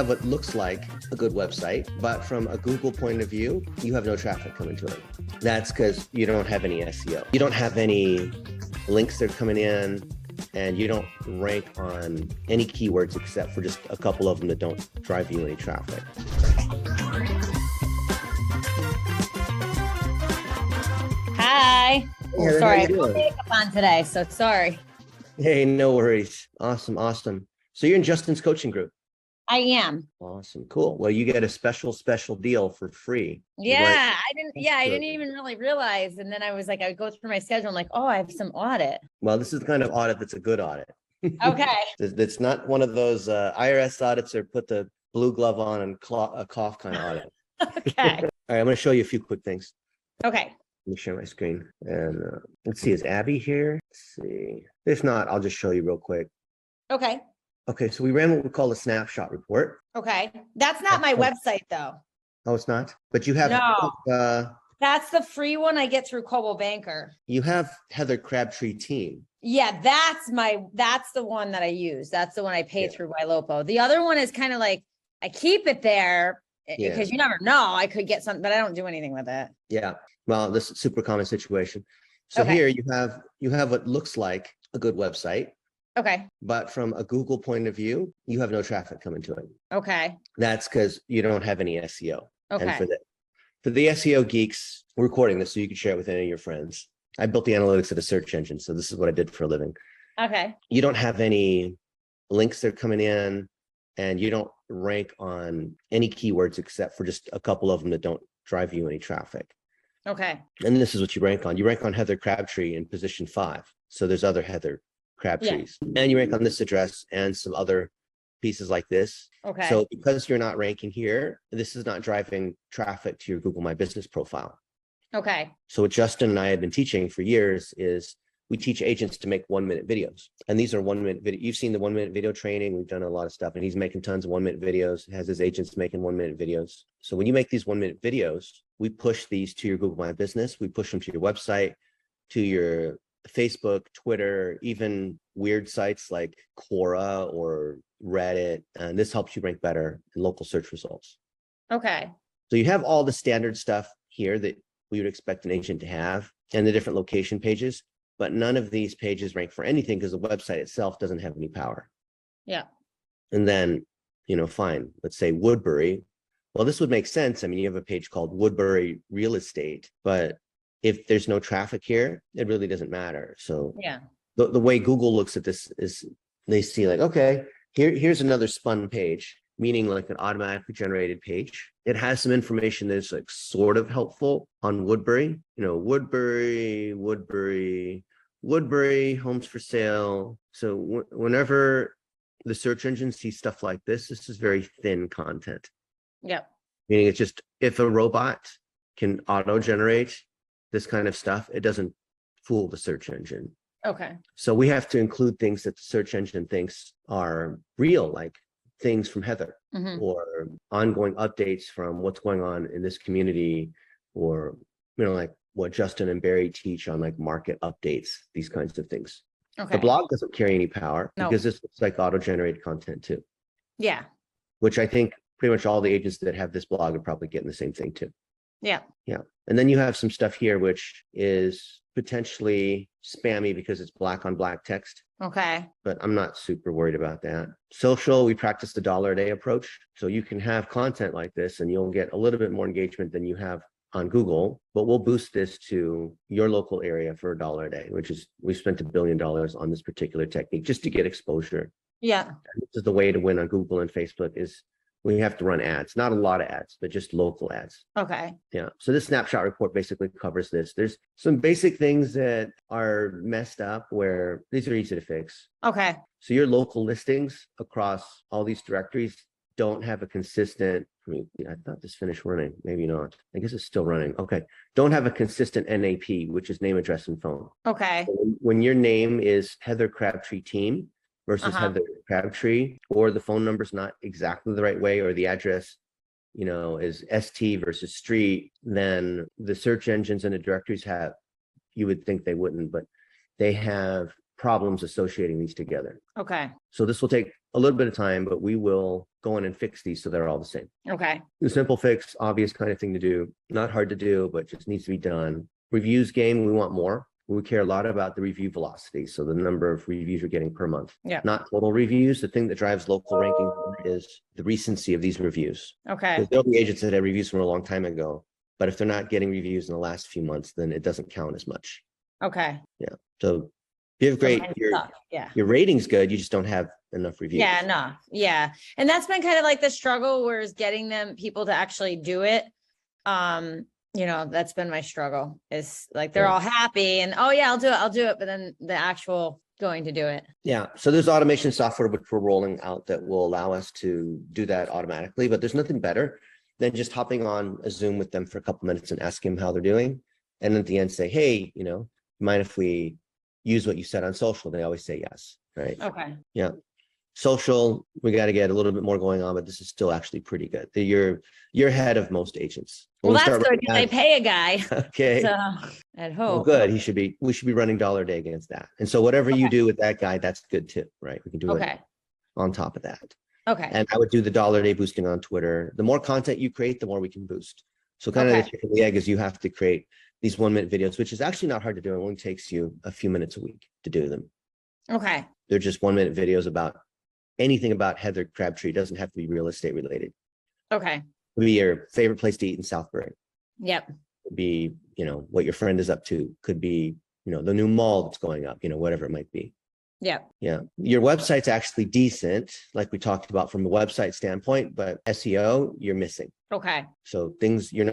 have what looks like a good website, but from a Google point of view, you have no traffic coming to it. That's because you don't have any SEO. You don't have any links that are coming in, and you don't rank on any keywords except for just a couple of them that don't drive you any traffic. Hi. Hey, Sorry, how I you put doing? makeup on today, so sorry. Hey, no worries. Awesome. So you're in Justin's coaching group. I am. Awesome, cool. Well, you get a special deal for free. Yeah, I didn't even really realize. And then I was like, I would go through my schedule. I'm like, oh, I have some audit. Well, this is the kind of audit that's a good audit. Okay. It's not one of those IRS audits or put the blue glove on and cough kind of audit. Okay. All right, I'm going to show you a few quick things. Okay. Let me share my screen. And let's see, is Abby here? Let's see. If not, I'll just show you real quick. Okay. Okay, so we ran what we call a snapshot report. Okay. That's not my website though. Oh, it's not? But you have No. That's the free one I get through Coldwell Banker. you have Heather Crabtree team. Yeah, that's the one that I use. That's the one I pay through Ylopo. The other one is kind of like I keep it there because you never know. I could get something, but I don't do anything with it. Yeah. Well, this is a super common situation. So here you have what looks like a good website. Okay. But from a Google point of view, you have no traffic coming to it. Okay. That's because you don't have any SEO. Okay. And for the SEO geeks, we're recording this so you can share it with any of your friends. I built the analytics of a search engine, so this is what I did for a living. Okay. You don't have any links that are coming in, and you don't rank on any keywords except for just a couple of them that don't drive you any traffic. Okay. And this is what you rank on. You rank on Heather Crabtree in position 5. So there's other Heather Crabtrees. And you rank on this address and some other pieces like this. Okay. So because you're not ranking here, this is not driving traffic to your Google My Business profile. Okay. So what Justin and I have been teaching for years is we teach agents to make 1-minute videos. And these are 1-minute video. You've seen the 1-minute video training. We've done a lot of stuff, and he's making tons of 1-minute videos, has his agents making 1-minute videos. So when you make these 1-minute videos, we push these to your Google My Business. We push them to your website, to your Facebook, Twitter, even weird sites like Quora or Reddit. And this helps you rank better in local search results. Okay. So you have all the standard stuff here that we would expect an agent to have, and the different location pages, but none of these pages rank for anything because the website itself doesn't have any power. Yeah. And then, fine, let's say Woodbury. Well, this would make sense. I mean, you have a page called Woodbury Real Estate, but if there's no traffic here, it really doesn't matter. So Yeah. the way Google looks at this is they see like, okay, here's another spun page, meaning like an automatically generated page. It has some information that's like sort of helpful on Woodbury, Woodbury homes for sale. So whenever the search engine sees stuff like this is very thin content. Yeah. Meaning it's just, if a robot can auto-generate this kind of stuff, it doesn't fool the search engine. Okay. So we have to include things that the search engine thinks are real, like things from Heather or ongoing updates from what's going on in this community, or, like what Justin and Barry teach on like market updates, these kinds of things. Okay. The blog doesn't carry any power because this looks like auto-generated content too. Yeah. Which I think pretty much all the agents that have this blog are probably getting the same thing too. Yeah. Yeah. And then you have some stuff here, which is potentially spammy because it's black on black text. Okay. But I'm not super worried about that. Social, we practice the $1 a day approach. So you can have content like this and you'll get a little bit more engagement than you have on Google, but we'll boost this to your local area for $1 a day, which is, we spent $1 billion on this particular technique just to get exposure. Yeah. And this is the way to win on Google and Facebook is we have to run ads, not a lot of ads, but just local ads. Okay. Yeah. So this snapshot report basically covers this. There's some basic things that are messed up where these are easy to fix. Okay. So your local listings across all these directories don't have a consistent, I thought this finished running. Maybe not. I guess it's still running. Okay. Don't have a consistent NAP, which is name, address, and phone. Okay. So when your name is Heather Crabtree Team versus Heather Crabtree, or the phone number's not exactly the right way, or the address, is ST versus street, then the search engines and the directories have, you would think they wouldn't, but they have problems associating these together. Okay. So this will take a little bit of time, but we will go in and fix these so they're all the same. Okay. The simple fix, obvious kind of thing to do, not hard to do, but just needs to be done. Reviews game, we want more. We care a lot about the review velocity. So the number of reviews you're getting per month, not total reviews. The thing that drives local ranking is the recency of these reviews. Okay. Because there'll be agents that have reviews from a long time ago, but if they're not getting reviews in the last few months, then it doesn't count as much. Okay. Yeah. So you have great, your rating's good. You just don't have enough reviews. Yeah, no. Yeah. And that's been kind of like the struggle, whereas getting people to actually do it. You know, that's been my struggle, is like, they're all happy and, oh yeah, I'll do it. But then the actual going to do it. Yeah. So there's automation software, which we're rolling out that will allow us to do that automatically, but there's nothing better than just hopping on a Zoom with them for a couple minutes and asking them how they're doing. And at the end say, hey, you know, mind if we use what you said on social? They always say yes. Right. Okay. Yeah. Social, we got to get a little bit more going on, but this is still actually pretty good. You're ahead of most agents. Well, that's good because I pay a guy. Okay. So at home. Well, good. We should be running dollar a day against that. And so whatever you do with that guy, that's good too, right? We can do it on top of that. Okay. And I would do the dollar a day boosting on Twitter. The more content you create, the more we can boost. So kind of the chicken and the egg is you have to create these 1 minute videos, which is actually not hard to do. It only takes you a few minutes a week to do them. Okay. They're just 1 minute videos about anything about Heather Crabtree. It doesn't have to be real estate related. Okay. It would be your favorite place to eat in Southbury. Yep. It would be, you know, what your friend is up to. Could be, you know, the new mall that's going up, you know, whatever it might be. Yep. Yeah. Your website's actually decent, like we talked about from a website standpoint, but SEO, you're missing. Okay. So things you're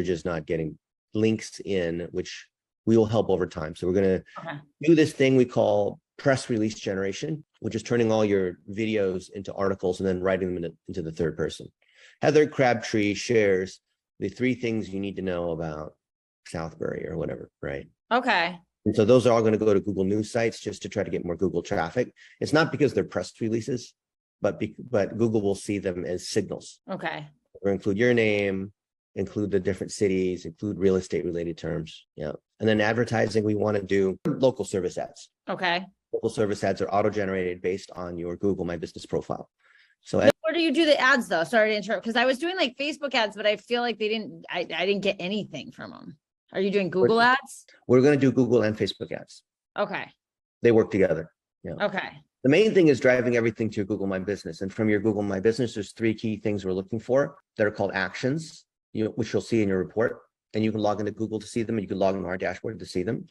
just not getting links in, which we will help over time. So we're going to do this thing we call press release generation, which is turning all your videos into articles and then writing them into the third person. Heather Crabtree shares the 3 things you need to know about Southbury or whatever, right? Okay. And so those are all going to go to Google News sites just to try to get more Google traffic. It's not because they're press releases, but Google will see them as signals. Okay. Or include your name, include the different cities, include real estate related terms. Yeah. And then advertising, we want to do local service ads. Okay. Local service ads are auto-generated based on your Google My Business profile. So where do you do the ads though? Sorry to interrupt, because I was doing like Facebook ads, but I feel like I didn't get anything from them. Are you doing Google ads? We're going to do Google and Facebook ads. Okay. They work together. Yeah. Okay. The main thing is driving everything to your Google My Business. And from your Google My Business, there's 3 key things we're looking for that are called actions, which you'll see in your report. And you can log into Google to see them, and you can log into our dashboard to see them.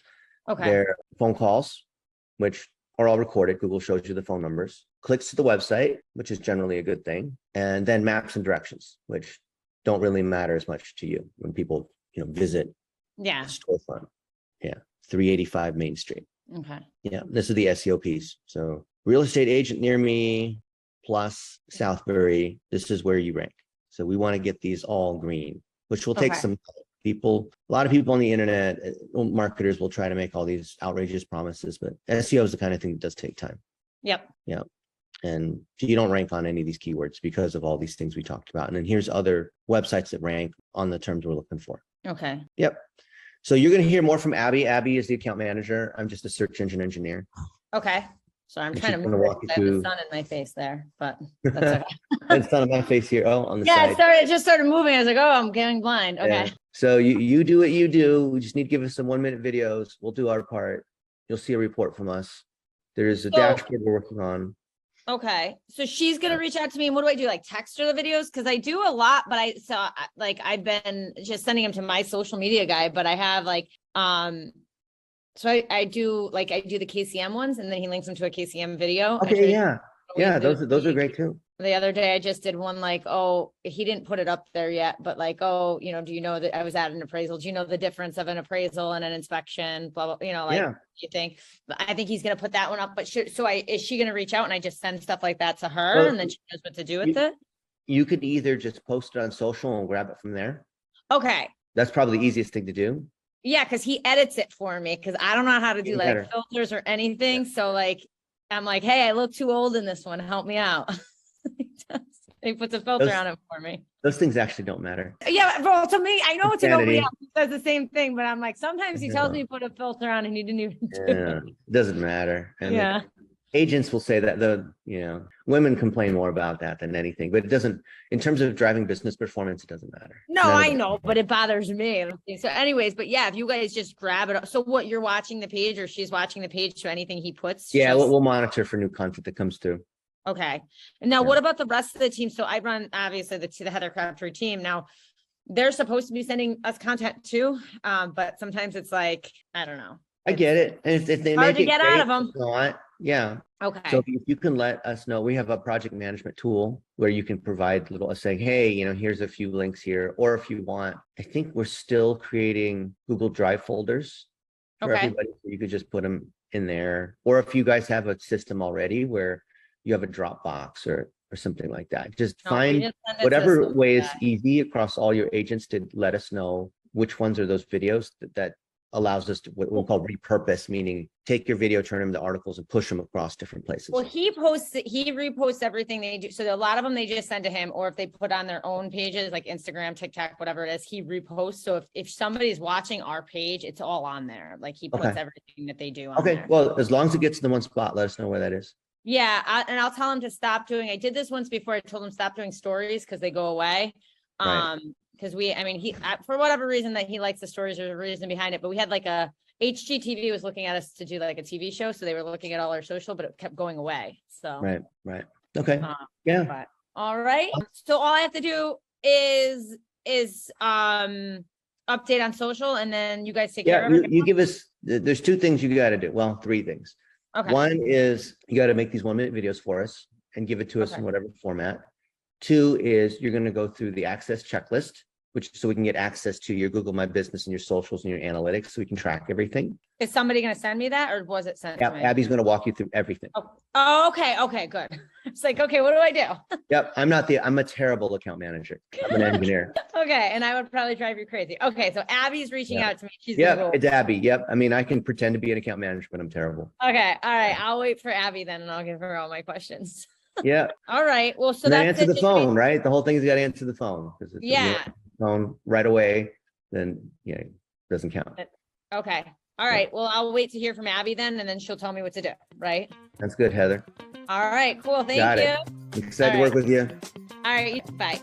Okay. They're phone calls, which are all recorded. Google shows you the phone numbers. Clicks to the website, which is generally a good thing. And then maps and directions, which don't really matter as much to you when people, visit the storefront. Yeah. 385 Main Street. Okay. Yeah. This is the SEO piece. So real estate agent near me plus Southbury, this is where you rank. So we want to get these all green, which will take some people. A lot of people on the internet, marketers will try to make all these outrageous promises, but SEO is the kind of thing that does take time. Yep. Yeah. And you don't rank on any of these keywords because of all these things we talked about. And then here's other websites that rank on the terms we're looking for. Okay. Yep. So you're going to hear more from Abby. Abby is the account manager. I'm just a search engine engineer. Okay. So I'm trying to walk you through. The sun in my face there, but that's okay. It's sun in my face here. Oh, on the side. Yeah, it just started moving. I was like, oh, I'm getting blind. Okay. Yeah. So you do what you do. We just need to give us some 1-minute videos. We'll do our part. You'll see a report from us. There's a dashboard we're working on. Okay. So she's going to reach out to me. And what do I do? Like text her the videos? Cause I do a lot, but I've been just sending them to my social media guy, but I have so I do the KCM ones and then he links them to a KCM video. Okay. Yeah. Yeah. Those are great too. The other day I just did one he didn't put it up there yet, but do you know that I was at an appraisal? Do you know the difference of an appraisal and an inspection? Blah, blah, you think, but I think he's going to put that one up, but is she going to reach out and I just send stuff like that to her and then she knows what to do with it? You could either just post it on social and grab it from there. Okay. That's probably the easiest thing to do. Yeah. Cause he edits it for me. Cause I don't know how to do filters or anything. Yeah. So I'm like, hey, I look too old in this one. Help me out. He puts a filter on it for me. Those things actually don't matter. Yeah, well, to me, I know it's nobody else who says the same thing, but I'm like, sometimes he tells me to put a filter on and he didn't even do it. It doesn't matter. And agents will say that women complain more about that than anything, but it doesn't, in terms of driving business performance, it doesn't matter. No, I know, but it bothers me. So anyways, but yeah, if you guys just grab it. So what, you're watching the page or she's watching the page, so anything he puts? Yeah, we'll monitor for new content that comes through. Okay. And now what about the rest of the team? So I run obviously the Heather Crabtree team. Now they're supposed to be sending us content too. But sometimes it's like, I don't know. I get it. And if they hard make to get out of them. Yeah. Okay. So if you can let us know, we have a project management tool where you can provide saying, hey, here's a few links here. Or if you want, I think we're still creating Google Drive folders for everybody. So you could just put them in there. Or if you guys have a system already where you have a Dropbox or something like that, just find whatever way is easy across all your agents to let us know which ones are those videos that allows us to what we'll call repurpose, meaning take your video, turn them into articles and push them across different places. Well, he reposts everything they do. So a lot of them they just send to him, or if they put on their own pages like Instagram, TikTok, whatever it is, he reposts. So if somebody's watching our page, it's all on there. Like he puts everything that they do on there. Well, as long as it gets to the one spot, let us know where that is. Yeah, and I'll tell him to stop doing. I did this once before. I told him stop doing stories because they go away. Because for whatever reason that he likes the stories, there's a reason behind it. But we had like HGTV was looking at us to do like a TV show, so they were looking at all our social, but it kept going away. So right, okay, But, all right. So all I have to do is update on social, and then you guys take care of it. You give us. There's two things you got to do. Well, three things. Okay. One is you got to make these 1-minute videos for us and give it to us in whatever format. Two is you're going to go through the access checklist, so we can get access to your Google My Business and your socials and your analytics, so we can track everything. Is somebody going to send me that, or was it sent to me? Abby's going to walk you through everything. Oh, okay, good. It's like, okay, what do I do? Yep, I'm a terrible account manager. I'm an engineer. Okay, and I would probably drive you crazy. Okay, so Abby's reaching out to me. She's it's Abby. Yep, I can pretend to be an account manager, but I'm terrible. Okay, all right. I'll wait for Abby then, and I'll give her all my questions. Yeah. All right. Well, so that's answer the phone, right? The whole thing's got to answer the phone. Yeah. Phone right away, then it doesn't count. Okay. All right. Well, I'll wait to hear from Abby then, and then she'll tell me what to do. Right. That's good, Heather. All right. Cool. Thank you. I'm excited to work with you. All right. Bye.